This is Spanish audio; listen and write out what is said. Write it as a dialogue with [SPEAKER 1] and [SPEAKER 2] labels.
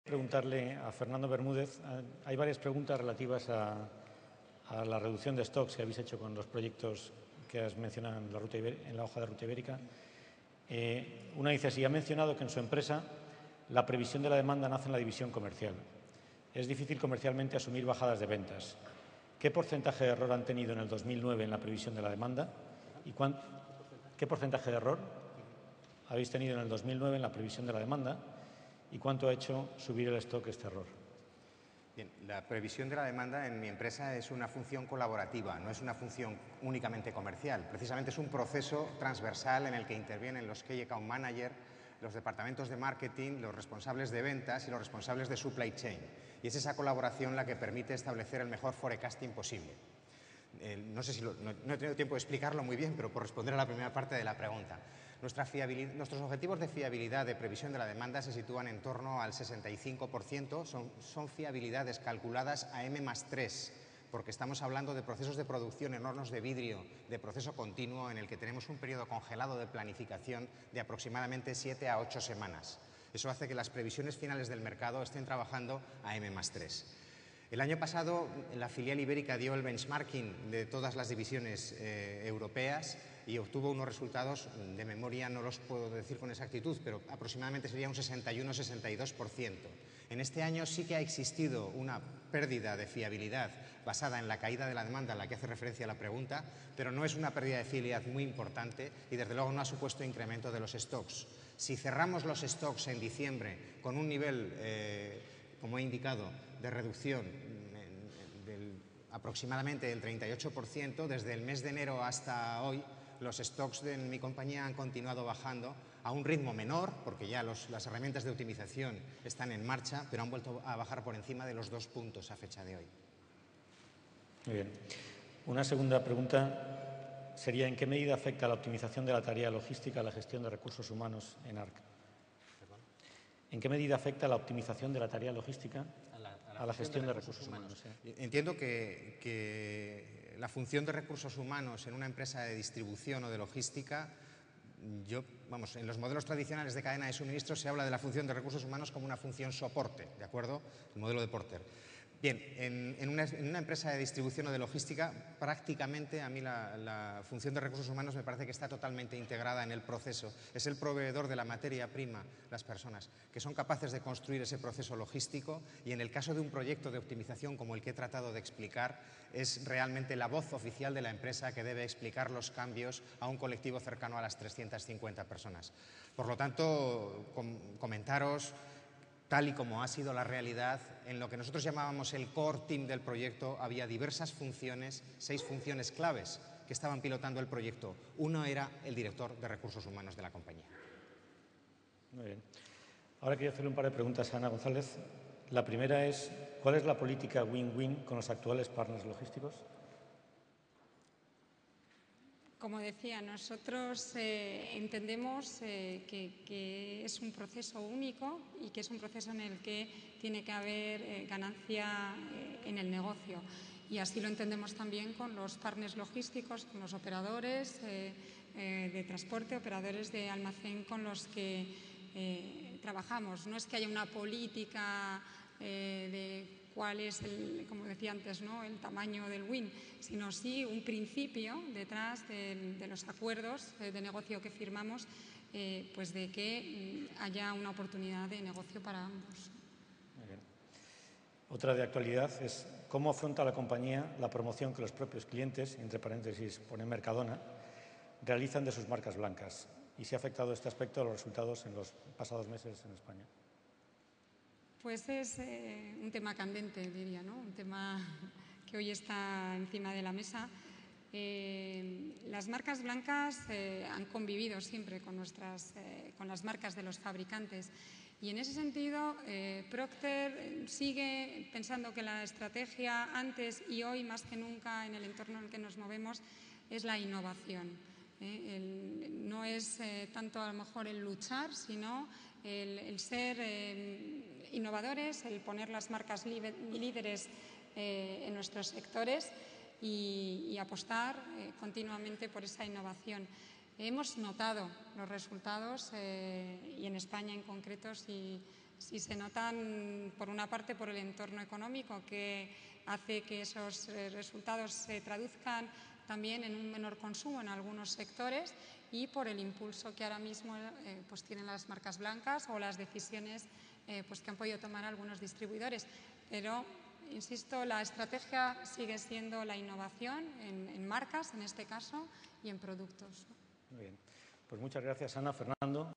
[SPEAKER 1] Preguntarle a Fernando Bermúdez, hay varias preguntas relativas a la reducción de stocks que habéis hecho con los proyectos que has mencionado en la hoja de ruta ibérica. Una dice así: ha mencionado que en su empresa la previsión de la demanda nace en la división comercial. Es difícil comercialmente asumir bajadas de ventas. ¿Qué porcentaje de error han tenido en el 2009 en la previsión de la demanda? ¿Y qué porcentaje de error habéis tenido en el 2009 en la previsión de la demanda? ¿Y cuánto ha hecho subir el stock este error?
[SPEAKER 2] Bien, la previsión de la demanda en mi empresa es una función colaborativa, no es una función únicamente comercial. Precisamente es un proceso transversal en el que intervienen los Key Account Manager, los departamentos de marketing, los responsables de ventas y los responsables de supply chain. Y es esa colaboración la que permite establecer el mejor forecasting posible. No sé si no he tenido tiempo de explicarlo muy bien, pero por responder a la primera parte de la pregunta. Nuestros objetivos de fiabilidad de previsión de la demanda se sitúan en torno al 65%, son fiabilidades calculadas a M+3, porque estamos hablando de procesos de producción en hornos de vidrio de proceso continuo en el que tenemos un periodo congelado de planificación de aproximadamente 7 a 8 semanas. Eso hace que las previsiones finales del mercado estén trabajando a M+3. El año pasado la filial ibérica dio el benchmarking de todas las divisiones europeas y obtuvo unos resultados, de memoria no los puedo decir con exactitud, pero aproximadamente sería un 61-62%. En este año sí que ha existido una pérdida de fiabilidad basada en la caída de la demanda a la que hace referencia la pregunta, pero no es una pérdida de fiabilidad muy importante y desde luego no ha supuesto incremento de los stocks. Si cerramos los stocks en diciembre con un nivel, como he indicado, de reducción aproximadamente del 38%, desde el mes de enero hasta hoy, los stocks de mi compañía han continuado bajando a un ritmo menor, porque ya las herramientas de optimización están en marcha, pero han vuelto a bajar por encima de los 2 puntos a fecha de hoy.
[SPEAKER 1] Muy bien. Una segunda pregunta sería: ¿en qué medida afecta la optimización de la tarea logística a la gestión de recursos humanos en ARC? ¿En qué medida afecta la optimización de la tarea logística a la gestión de recursos humanos?
[SPEAKER 2] Entiendo que la función de recursos humanos en una empresa de distribución o de logística, en los modelos tradicionales de cadena de suministro se habla de la función de recursos humanos como una función soporte, ¿de acuerdo? El modelo de Porter. Bien, en una empresa de distribución o de logística, prácticamente a mí la función de recursos humanos me parece que está totalmente integrada en el proceso. Es el proveedor de la materia prima, las personas que son capaces de construir ese proceso logístico, y en el caso de un proyecto de optimización como el que he tratado de explicar, es realmente la voz oficial de la empresa que debe explicar los cambios a un colectivo cercano a las 350 personas. Por lo tanto, comentaros, tal y como ha sido la realidad, en lo que nosotros llamábamos el core team del proyecto había diversas funciones, 6 funciones claves que estaban pilotando el proyecto. Uno era el director de recursos humanos de la compañía.
[SPEAKER 1] Muy bien. Ahora quiero hacerle un par de preguntas a Ana González. La primera es: ¿cuál es la política win-win con los actuales partners logísticos?
[SPEAKER 3] Como decía, nosotros entendemos que es un proceso único y que es un proceso en el que tiene que haber ganancia en el negocio. Y así lo entendemos también con los partners logísticos, con los operadores de transporte, operadores de almacén con los que trabajamos. No es que haya una política de cuál es, como decía antes, ¿no?, el tamaño del win, sino sí un principio detrás de los acuerdos de negocio que firmamos, pues de que haya una oportunidad de negocio para ambos.
[SPEAKER 1] Muy bien. Otra de actualidad es: ¿cómo afronta la compañía la promoción que los propios clientes, entre paréntesis pone Mercadona, realizan de sus marcas blancas? ¿Y si ha afectado este aspecto a los resultados en los pasados meses en España?
[SPEAKER 3] Pues es un tema candente, diría, ¿no? Un tema que hoy está encima de la mesa. Las marcas blancas han convivido siempre con las marcas de los fabricantes, y en ese sentido Procter sigue pensando que la estrategia antes y hoy más que nunca en el entorno en el que nos movemos es la innovación. No es tanto a lo mejor el luchar, sino el ser innovadores, el poner las marcas líderes en nuestros sectores y apostar continuamente por esa innovación. Hemos notado los resultados y en España en concreto, si Si se notan, por una parte, por el entorno económico, que hace que esos resultados se traduzcan también en un menor consumo en algunos sectores, y por el impulso que ahora mismo pues tienen las marcas blancas o las decisiones pues que han podido tomar algunos distribuidores. Pero, insisto, la estrategia sigue siendo la innovación en marcas, en este caso, y en productos.
[SPEAKER 1] Muy bien. Pues muchas gracias, Ana. Fernando.